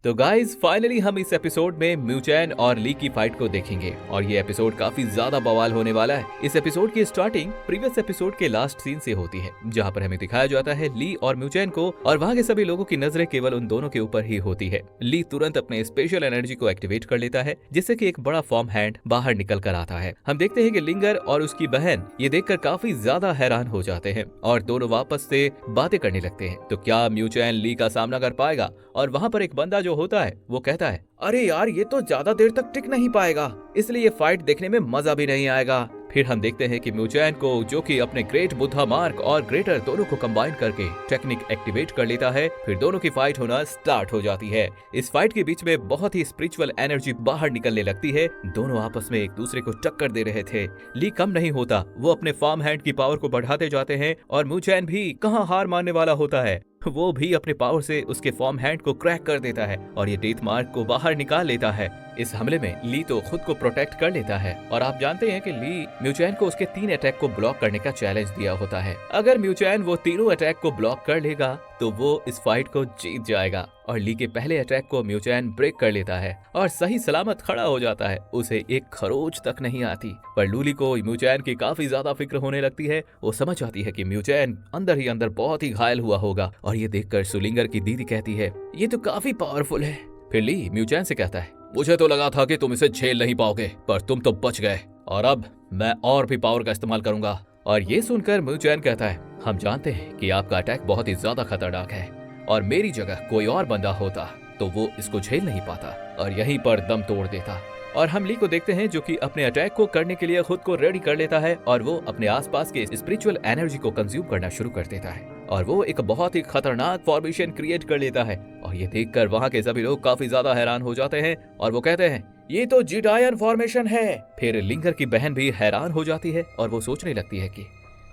तो guys finally हम इस एपिसोड में म्यूचैन और ली की फाइट को देखेंगे और ये एपिसोड काफी ज्यादा बवाल होने वाला है। इस एपिसोड की स्टार्टिंग प्रीवियस एपिसोड के लास्ट सीन से होती है, जहाँ पर हमें दिखाया जाता है ली और म्यूचैन को और वहाँ के सभी लोगों की नजरें केवल उन दोनों के ऊपर ही होती है। ली तुरंत अपने स्पेशल एनर्जी को एक्टिवेट कर लेता है, जिससे कि एक बड़ा फॉर्म हैंड बाहर निकल कर आता है। हम देखते हैं कि लिंगर और उसकी बहन ये देखकर काफी ज्यादा हैरान हो जाते हैं और दोनों वापस से बातें करने लगते हैं। तो क्या म्यूचैन ली का सामना कर पाएगा? और वहाँ पर एक बंदा जो होता है वो कहता है, अरे यार ये तो ज्यादा देर तक टिक नहीं पाएगा, इसलिए ये फाइट देखने में मजा भी नहीं आएगा। फिर हम देखते हैं कि म्यूचैन को, जो कि अपने ग्रेट बुद्धा मार्क और ग्रेटर दोनों को कंबाइन करके टेक्निक एक्टिवेट कर लेता है। फिर दोनों की फाइट होना स्टार्ट हो जाती है। इस फाइट के बीच में बहुत ही स्पिरिचुअल एनर्जी बाहर निकलने लगती है। दोनों आपस में एक दूसरे को टक्कर दे रहे थे। ली कम नहीं होता, वो अपने फार्म हैंड की पावर को बढ़ाते जाते हैं और म्यूचैन भी कहाँ हार मानने वाला होता है, वो भी अपने पावर से उसके फॉर्म हैंड को क्रैक कर देता है और ये डेथ मार्क को बाहर निकाल लेता है। इस हमले में ली तो खुद को प्रोटेक्ट कर लेता है और आप जानते हैं कि ली म्यूचैन को उसके 3 अटैक को ब्लॉक करने का चैलेंज दिया होता है। अगर म्यूचैन वो तीनों अटैक को ब्लॉक कर लेगा तो वो इस फाइट को जीत जाएगा। और ली के पहले अटैक को म्यूचैन ब्रेक कर लेता है और सही सलामत खड़ा हो जाता है। उसे एक खरोच तक नहीं आती। पर लूली को म्यूचैन की काफी ज्यादा फिक्र होने लगती है। वो समझ आती है कि म्यूचैन अंदर ही अंदर बहुत ही घायल हुआ होगा और ये देखकर सुलिंगर की दीदी कहती है, ये तो काफी पावरफुल है। फिर ली म्यूचैन से कहता है, मुझे तो लगा था कि तुम इसे झेल नहीं पाओगे, पर तुम तो बच गए और अब मैं और भी पावर का इस्तेमाल करूंगा। और ये सुनकर म्यूचैन कहता है, हम जानते हैं कि आपका अटैक बहुत ही ज्यादा खतरनाक है और मेरी जगह कोई और बंदा होता तो वो इसको झेल नहीं पाता और यहीं पर दम तोड़ देता। और हम ली को देखते हैं जो कि अपने अटैक को करने के लिए खुद को रेडी कर लेता है और वो अपने आसपास के स्पिरिचुअल एनर्जी को कंज्यूम करना शुरू कर देता है और वो एक बहुत ही खतरनाक फॉर्मेशन क्रिएट कर लेता है। और ये देखकर वहाँ के सभी लोग काफी ज्यादा हैरान हो जाते हैं और वो कहते हैं, ये तो जिडायन फॉर्मेशन है। फिर लिंगर की बहन भी हैरान हो जाती है और वो सोचने लगती है कि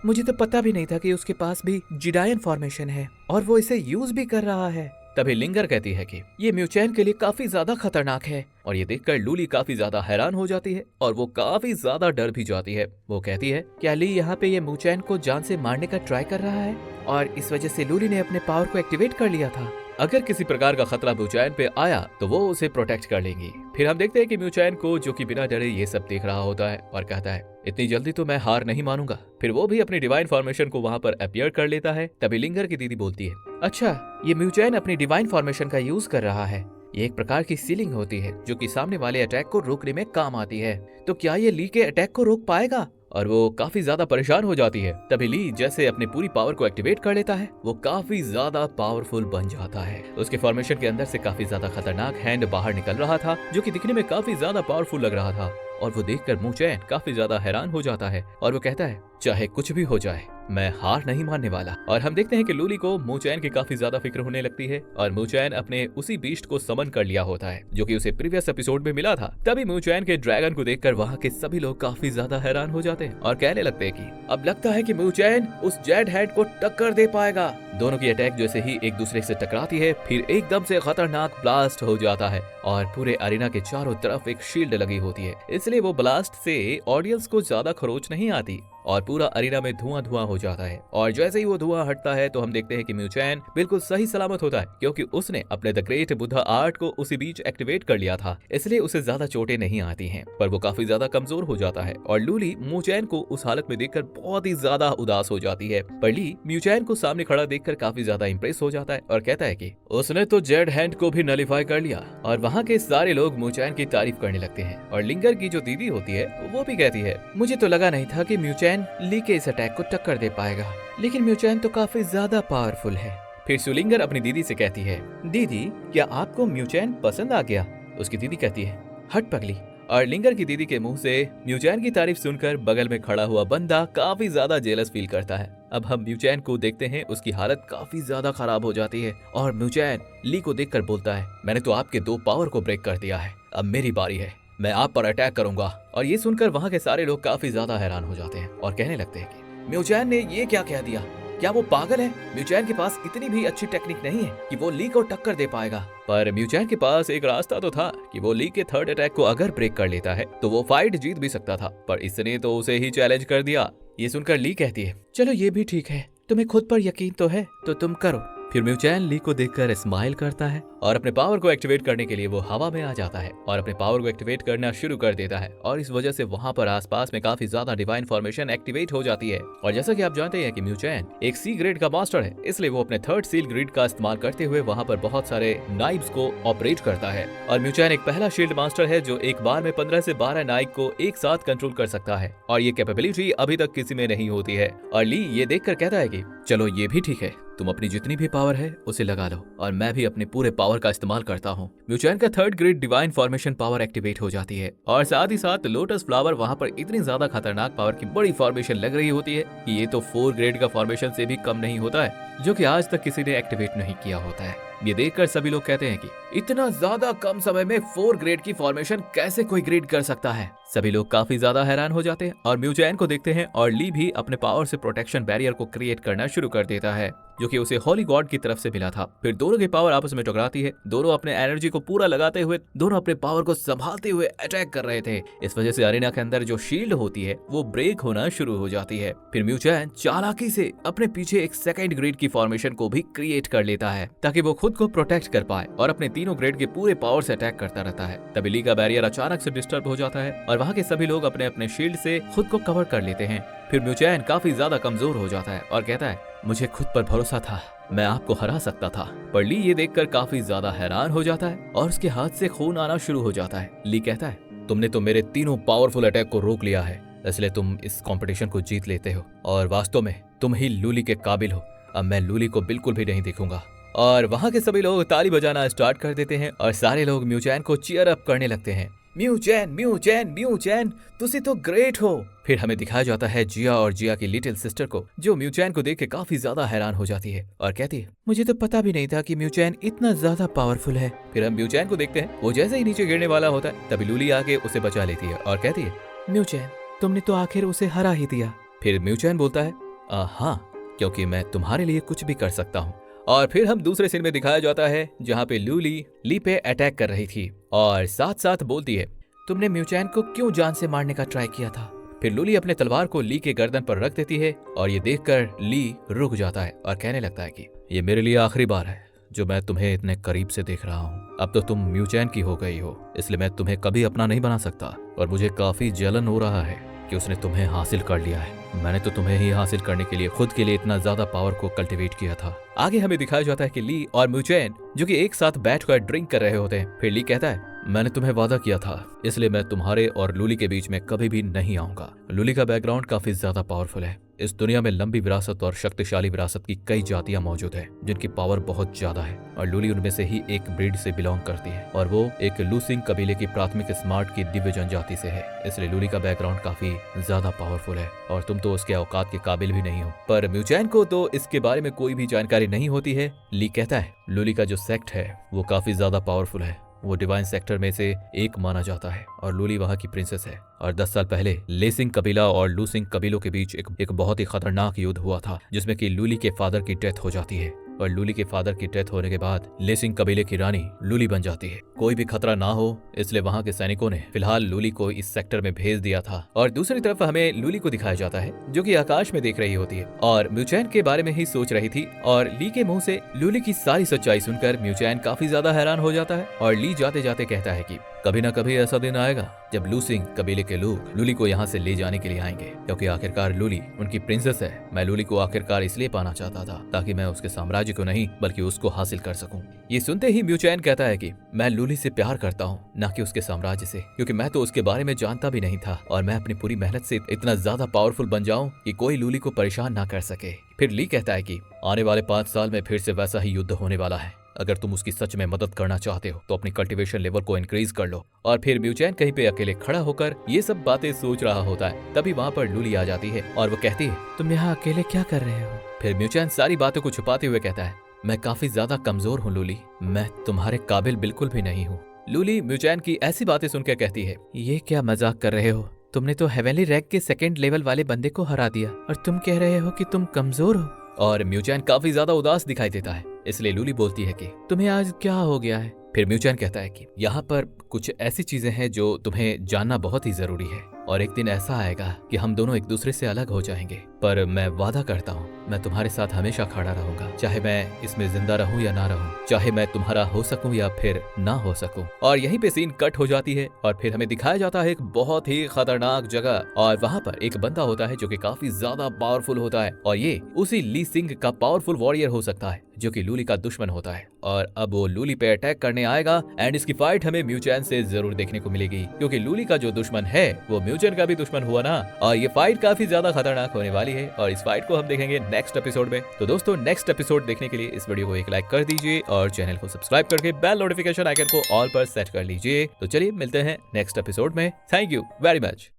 मुझे तो पता भी नहीं था कि उसके पास भी जिडायन फॉर्मेशन है और वो इसे यूज भी कर रहा है। तभी लिंगर कहती है कि ये म्यूचैन के लिए काफी ज्यादा खतरनाक है। और ये देखकर लूली काफी ज्यादा हैरान हो जाती है और वो काफी ज्यादा डर भी जाती है। वो कहती है, क्या ली यहाँ पे ये म्यूचैन को जान से मारने का ट्राई कर रहा है और इस वजह से लूली ने अपने पावर को एक्टिवेट कर लिया था। अगर किसी प्रकार का खतरा म्यूचैन पे आया तो वो उसे प्रोटेक्ट कर लेंगी। फिर हम देखते हैं कि म्यूचैन को, जो कि बिना डरे ये सब देख रहा होता है और कहता है, इतनी जल्दी तो मैं हार नहीं मानूंगा। फिर वो भी अपनी डिवाइन फॉर्मेशन को वहाँ पर अपीयर कर लेता है। तभी लिंगर की दीदी बोलती है, अच्छा ये म्यूचैन अपनी डिवाइन फॉर्मेशन का यूज कर रहा है। ये एक प्रकार की सीलिंग होती है जो कि सामने वाले अटैक को रोकने में काम आती है। तो क्या ये ली के अटैक को रोक पाएगा? और वो काफी ज्यादा परेशान हो जाती है। तभी ली जैसे अपनी पूरी पावर को एक्टिवेट कर लेता है, वो काफी ज्यादा पावरफुल बन जाता है। उसके फॉर्मेशन के अंदर से काफी ज्यादा खतरनाक हैंड बाहर निकल रहा था, जो कि दिखने में काफी ज्यादा पावरफुल लग रहा था। और वो देखकर म्यूचैन काफी ज्यादा हैरान हो जाता है और वो कहता है, चाहे कुछ भी हो जाए मैं हार नहीं मानने वाला। और हम देखते हैं कि लूली को म्यूचैन की काफी ज्यादा फिक्र होने लगती है और म्यूचैन अपने उसी बीस्ट को समन कर लिया होता है जो कि उसे प्रीवियस एपिसोड में मिला था। तभी म्यूचैन के ड्रैगन को देखकर वहाँ के सभी लोग काफी ज्यादा हैरान हो जाते हैं और कहने लगते हैं कि अब लगता है कि म्यूचैन उस जेड हेड को टक्कर दे पाएगा। दोनों की अटैक जैसे ही एक दूसरे से टकराती है, फिर एकदम से खतरनाक ब्लास्ट हो जाता है और पूरे अरीना के चारों तरफ एक शील्ड लगी होती है, इसलिए वो ब्लास्ट से ऑडियंस को ज्यादा खरोच नहीं आती और पूरा अरीना में धुआं धुआं हो जाता है। और जैसे ही वो धुआं हटता है तो हम देखते हैं कि म्यूचैन बिल्कुल सही सलामत होता है, क्योंकि उसने अपने द ग्रेट बुद्धा आर्ट को उसी बीच एक्टिवेट कर लिया था, इसलिए उसे ज्यादा चोटें नहीं आती हैं। पर वो काफी ज्यादा कमजोर हो जाता है और लूली म्यूचैन को उस हालत में देखकर बहुत ही ज्यादा उदास हो जाती है। पर ली म्यूचैन को सामने खड़ा देखकर काफी ज्यादा इंप्रेस हो जाता है और कहता है कि उसने तो जेड हैंड को भी नलीफाई कर लिया। और वहाँ के सारे लोग म्यूचैन की तारीफ करने लगते हैं और लिंगर की जो दीदी होती है वो भी कहती है, मुझे तो लगा नहीं था कि म्यूचैन ली के इस अटैक को टक्कर दे पाएगा, लेकिन म्यूचैन तो काफी ज्यादा पावरफुल है। फिर सुलिंगर अपनी दीदी से कहती है, दीदी क्या आपको म्यूचैन पसंद आ गया? उसकी दीदी कहती है, हट पगली। और लिंगर की दीदी के मुंह से म्यूचैन की तारीफ सुनकर बगल में खड़ा हुआ बंदा काफी ज्यादा जेलस फील करता है। अब हम म्यूचैन को देखते हैं, उसकी हालत काफी ज्यादा खराब हो जाती है और म्यूचैन ली को देखकर बोलता है, मैंने तो आपके 2 पावर को ब्रेक कर दिया है, अब मेरी बारी है, मैं आप पर अटैक करूंगा। और ये सुनकर वहाँ के सारे लोग काफी ज्यादा हैरान हो जाते हैं और कहने लगते हैं कि म्यूचैन ने ये क्या कह दिया, क्या वो पागल है? म्यूचैन के पास इतनी भी अच्छी टेक्निक नहीं है कि वो ली को टक्कर दे पाएगा। पर म्यूचैन के पास एक रास्ता तो था कि वो ली के 3rd अटैक को अगर ब्रेक कर लेता है तो वो फाइट जीत भी सकता था, पर इसने तो उसे ही चैलेंज कर दिया। ये सुनकर ली कहती है, चलो ये भी ठीक है, तुम्हें खुद पर यकीन तो है तो तुम करो। फिर म्यूचैन ली को देखकर स्माइल करता है और अपने पावर को एक्टिवेट करने के लिए वो हवा में आ जाता है और अपने पावर को एक्टिवेट करना शुरू कर देता है और इस वजह से वहाँ पर आसपास में काफी ज्यादा डिवाइन फॉर्मेशन एक्टिवेट हो जाती है। और जैसा कि आप जानते हैं कि म्यू चैन एक सी ग्रेड का मास्टर है, इसलिए वो अपने थर्ड सील ग्रिड का इस्तेमाल करते हुए वहाँ पर बहुत सारे नाइब्स को ऑपरेट करता है। और म्यू चैन एक पहला शील्ड मास्टर है जो एक बार में 15 से 12 नाइब को एक साथ कंट्रोल कर सकता है और ये कैपेबिलिटी अभी तक किसी में नहीं होती है। और ली ये देखकर कहता है कि चलो ये भी ठीक है, तुम अपनी जितनी भी पावर है उसे लगा लो और मैं भी अपने पूरे पावर का इस्तेमाल करता हूँ। म्यू चैन का third grade divine formation power activate हो जाती है और साथ ही साथ लोटस फ्लावर वहाँ पर इतनी ज्यादा खतरनाक पावर की बड़ी फॉर्मेशन लग रही होती है कि ये तो 4 ग्रेड का फॉर्मेशन से भी कम नहीं होता है, जो कि आज तक किसी ने एक्टिवेट नहीं किया होता है। ये देखकर सभी लोग कहते हैं कि इतना ज्यादा कम समय में 4 ग्रेड की फॉर्मेशन कैसे कोई ग्रेड कर सकता है। सभी लोग काफी ज्यादा हैरान हो जाते हैं और म्यू चैन को देखते हैं और ली भी अपने पावर से प्रोटेक्शन बैरियर को क्रिएट करना शुरू कर देता है जो कि उसे होली गॉड की तरफ से मिला था। फिर दोनों की पावर आपस में टकराती है, दोनों अपने एनर्जी को पूरा लगाते हुए दोनों अपने पावर को संभालते हुए अटैक कर रहे थे। इस वजह से अरेना के अंदर जो शील्ड होती है वो ब्रेक होना शुरू हो जाती है। फिर म्यू चैन चालाकी से अपने पीछे एक सेकंड ग्रेड की फॉर्मेशन को भी क्रिएट कर लेता है ताकि वो खुद को प्रोटेक्ट कर पाए और अपने तीनों ग्रेड के पूरे पावर से अटैक करता रहता है। तभी ली का बैरियर अचानक से डिस्टर्ब हो जाता है और वहाँ के सभी लोग अपने अपने शील्ड से खुद को कवर कर लेते हैं। फिर म्यू चैन काफी ज्यादा कमजोर हो जाता है और कहता है मुझे खुद पर भरोसा था, मैं आपको हरा सकता था। पर ली ये देखकर काफी ज्यादा हैरान हो जाता है और उसके हाथ से खून आना शुरू हो जाता है। ली कहता है तुमने तो मेरे तीनों पावरफुल अटैक को रोक लिया है, इसलिए तुम इस कंपटीशन को जीत लेते हो और वास्तव में तुम ही लूली के काबिल हो। अब मैं लूली को बिल्कुल भी नहीं देखूंगा। और वहाँ के सभी लोग ताली बजाना स्टार्ट कर देते हैं और सारे लोग म्यू चैन को चीयर अप करने लगते हैं। म्यू चैन, म्यू चैन, म्यू चैन, तुसी तो ग्रेट हो। फिर हमें दिखाया जाता है जिया और जिया की लिटिल सिस्टर को, जो म्यू चैन को देख के काफी ज्यादा हैरान हो जाती है और कहती है मुझे तो पता भी नहीं था कि म्यू चैन इतना ज्यादा पावरफुल है। फिर हम म्यू चैन को देखते हैं, वो जैसे ही नीचे गिरने वाला होता है तभी लूली आके उसे बचा लेती है और कहती है म्यू चैन, तुमने तो आखिर उसे हरा ही दिया। फिर म्यू चैन बोलता है हाँ, क्योंकि मैं तुम्हारे लिए कुछ भी कर सकता हूँ। और फिर हम दूसरे सीन में दिखाया जाता है जहाँ पे लूली ली पे अटैक कर रही थी और साथ साथ बोलती है तुमने म्यू चैन को क्यों जान से मारने का ट्राई किया था। फिर लूली अपने तलवार को ली के गर्दन पर रख देती है और ये देखकर ली रुक जाता है और कहने लगता है कि ये मेरे लिए आखिरी बार है जो मैं तुम्हें इतने करीब से देख रहा हूँ। अब तो तुम म्यू चैन की हो गई हो, इसलिए मैं तुम्हें कभी अपना नहीं बना सकता और मुझे काफी जलन हो रहा है कि उसने तुम्हें हासिल कर लिया है। मैंने तो तुम्हें ही हासिल करने के लिए खुद के लिए इतना ज्यादा पावर को कल्टीवेट किया था। आगे हमें दिखाया जाता है कि ली और म्यू चैन जो कि एक साथ बैठकर ड्रिंक कर रहे होते हैं। फिर ली कहता है मैंने तुम्हें वादा किया था, इसलिए मैं तुम्हारे और लूली के बीच में कभी भी नहीं आऊंगा। लूली का बैकग्राउंड काफी ज्यादा पावरफुल है। इस दुनिया में लंबी विरासत और शक्तिशाली विरासत की कई जातियां मौजूद है जिनकी पावर बहुत ज्यादा है और लूली उनमें से ही एक ब्रीड से बिलोंग करती है और वो एक लूसिंग कबीले की प्राथमिक स्मार्ट की दिव्य जनजाति से है। इसलिए लूली का बैकग्राउंड काफी ज्यादा पावरफुल है और तुम तो उसके औकात के काबिल भी नहीं हो। पर म्यू चैन को तो इसके बारे में कोई भी जानकारी नहीं होती है। ली कहता है लूली का जो सेक्ट है वो काफी ज्यादा पावरफुल है, वो डिवाइन सेक्टर में से एक माना जाता है और लूली वहाँ की प्रिंसेस है। और 10 साल पहले लेसिंग कबीला और लूसिंग कबीलों के बीच एक बहुत ही खतरनाक युद्ध हुआ था जिसमें कि लूली के फादर की डेथ हो जाती है और लूली के फादर की डेथ होने के बाद लेसिंग कबीले की रानी लूली बन जाती है। कोई भी खतरा ना हो इसलिए वहाँ के सैनिकों ने फिलहाल लूली को इस सेक्टर में भेज दिया था। और दूसरी तरफ हमें लूली को दिखाया जाता है जो कि आकाश में देख रही होती है और म्यू चैन के बारे में ही सोच रही थी और ली के मुंह से लूली की सारी सच्चाई सुनकर म्यू चैन काफी ज्यादा हैरान हो जाता है और ली जाते जाते कहता है कि कभी ना कभी ऐसा दिन आएगा जब लूसिंग कबीले के लोग लूली को यहाँ से ले जाने के लिए आएंगे, क्योंकि आखिरकार लूली उनकी प्रिंसेस है। मैं लूली को आखिरकार इसलिए पाना चाहता था ताकि मैं उसके साम्राज्य को नहीं बल्कि उसको हासिल कर सकूं। ये सुनते ही म्यू चैन कहता है कि मैं लूली से प्यार करता हूँ, न कि उसके साम्राज्य से, क्योंकि मैं तो उसके बारे में जानता भी नहीं था और मैं अपनी पूरी मेहनत से इतना ज्यादा पावरफुल बन जाऊं कि कोई लूली को परेशान ना कर सके। फिर ली कहता है कि आने वाले 5 साल में फिर से वैसा ही युद्ध होने वाला है। अगर तुम उसकी सच में मदद करना चाहते हो तो अपनी कल्टीवेशन लेवल को इंक्रीज कर लो। और फिर म्यू चैन कहीं पे अकेले खड़ा होकर ये सब बातें सोच रहा होता है, तभी वहाँ पर लूली आ जाती है और वो कहती है तुम यहाँ अकेले क्या कर रहे हो। फिर म्यू चैन सारी बातों को छुपाते हुए कहता है मैं काफी ज्यादा कमजोर हूँ लूली, मैं तुम्हारे काबिल बिल्कुल भी नहीं हूँ। लूली म्यू चैन की ऐसी बातें सुनकर कहती है ये क्या मजाक कर रहे हो, तुमने तो हेवनली रैंक के 2nd लेवल वाले बंदे को हरा दिया और तुम कह रहे हो कि तुम कमजोर हो। और म्यू चैन काफी ज्यादा उदास दिखाई देता है, इसलिए लूली बोलती है कि तुम्हें आज क्या हो गया है। फिर म्यू चैन कहता है कि यहाँ पर कुछ ऐसी चीजें हैं जो तुम्हें जानना बहुत ही जरूरी है। और एक दिन ऐसा आएगा कि हम दोनों एक दूसरे से अलग हो जाएंगे, पर मैं वादा करता हूँ मैं तुम्हारे साथ हमेशा खड़ा रहूंगा, चाहे मैं इसमें जिंदा रहूं या ना रहूं, चाहे मैं तुम्हारा हो सकूं या फिर ना हो सकूं। और यहीं पे सीन कट हो जाती है और फिर हमें दिखाया जाता है एक बहुत ही खतरनाक जगह, और वहां पर एक बंदा होता है जो कि काफी ज्यादा पावरफुल होता है, और ये उसी ली सिंह का पावरफुल वॉरियर हो सकता है जो कि लूली का दुश्मन होता है। और अब वो लूली पे अटैक करने आएगा एंड इसकी फाइट हमें म्यूचेन से जरूर देखने को मिलेगी, क्योंकि लूली का जो दुश्मन है वो म्यूचेन का भी दुश्मन हुआ ना। और ये फाइट काफी ज्यादा खतरनाक होने वाली है और इस फाइट को हम देखेंगे नेक्स्ट एपिसोड में। तो दोस्तों नेक्स्ट एपिसोड देखने के लिए इस वीडियो को एक लाइक कर दीजिए और चैनल को सब्सक्राइब करके बेल नोटिफिकेशन आइकन को ऑल पर सेट कर लीजिए। तो चलिए मिलते हैं नेक्स्ट एपिसोड में। Thank you very much.